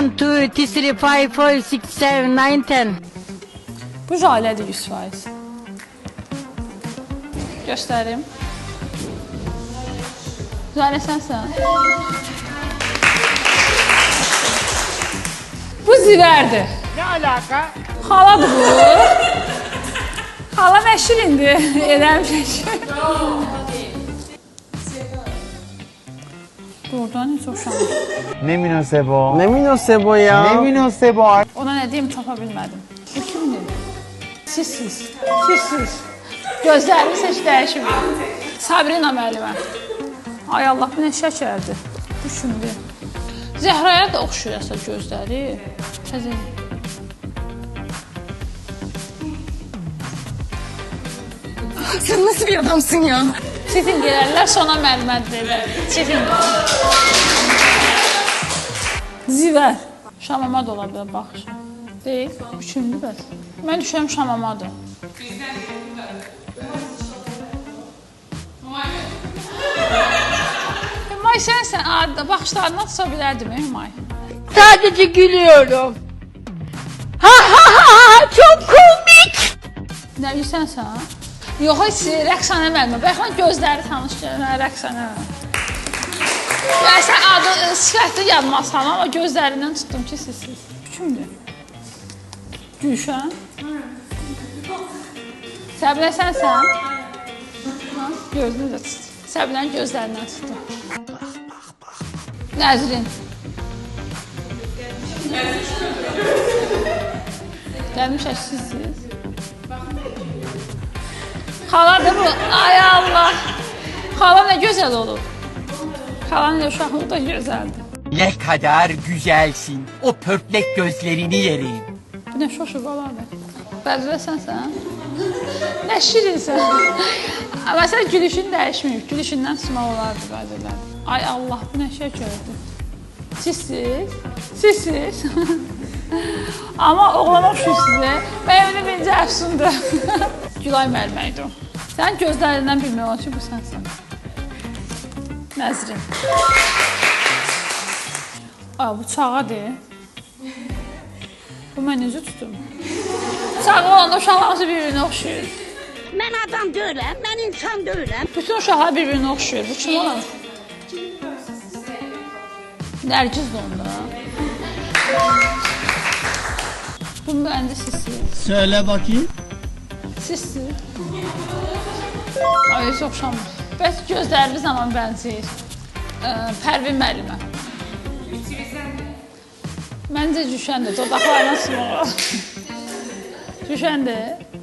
1, 2, 3, 4, 5, 6, 7, 9, 10. Bu Jalədir 100%. Göstərim. Jalə sənsən. Bu Zivərdir. Ne alaka? Xaladır bu. Xala məşhur indi. Eləmişək. Buradan heç oxşamır. Ne münasebo? Ne münasebo ya? Ne münasebo? Ona nə deyim tapa bilmədim. Bu kimdir? Sizsiz. Sizsiz. Gözlərimiz heç dəyişmir. Sabrina müəllimə. Ay Allah, bu nə şəkərdir. Düşündü. Zəhraya da oxşuyur əsas gözləri. Təzə. Sen nasıl bir adamsın ya? Çetin gələrlər, sonra müəllimə deyirlər. Çetin. Zivər. Şamama da ola bilər baxışı. Deyil. Üçüncü bəs. Mən düşürəm Şamamadır. May sənsən, baxışlarından tuta bilərdim, May. Sadece gülüyorum. Ha ha ha, çok komik. Nə bilirsən sən? Yox, heç Rəqsanə müəllimə. Baxın, gözləri tanış gəlir, Rəqsanə. Yəni, sən adı, sifəti yanmazsan, amma gözlərindən tutdum ki, sizsiz. Kimdir? Gülşən? Səbinə sənsən? Gözünü də tut. Səbinənin gözlərindən tutdum. Nəzrin? Gəlmişək sizsiz. Xaladır bu. Ay Allah. Xala nə gözəl olur. Xalanın uşaqlığı da gözəldir. Ne kadar güzelsin. O pörtlek gözlerini yerim. Bu nə şoşu baladır. Bəzirə sənsən? Nə şirinsən. Amma sən gülüşün dəyişməyib. Gülüşündən tutmaq olardı bəzirlər. Ay Allah, bu nə şəkərdir. Sizsiz? Sizsiz? Amma oğlan oxşur sizə. Mənim birinci əfsundur. Gülay müəllimə idi o. Sən gözlərindən bilmək olar ki, bu sənsən. Nəzrin. Ay, bu çağadır. Bu mən necə tutum? Çağı olanda uşaqlarımız bir-birinə oxşuyur. Ben adam değilim, ben insan değilim. Bütün uşaqlar bir-birinə oxşuyur. Bu kim olan? Nərgizdir onda. Bu məndə sizsiz. Söyle bakayım. Sizsiz. Ay, heç oxşamır. Bəs gözlərimiz zaman bənzəyir. Pərvin müəllimə. Məncə Cüşəndir, dodaqlarına sınır. Cüşəndir.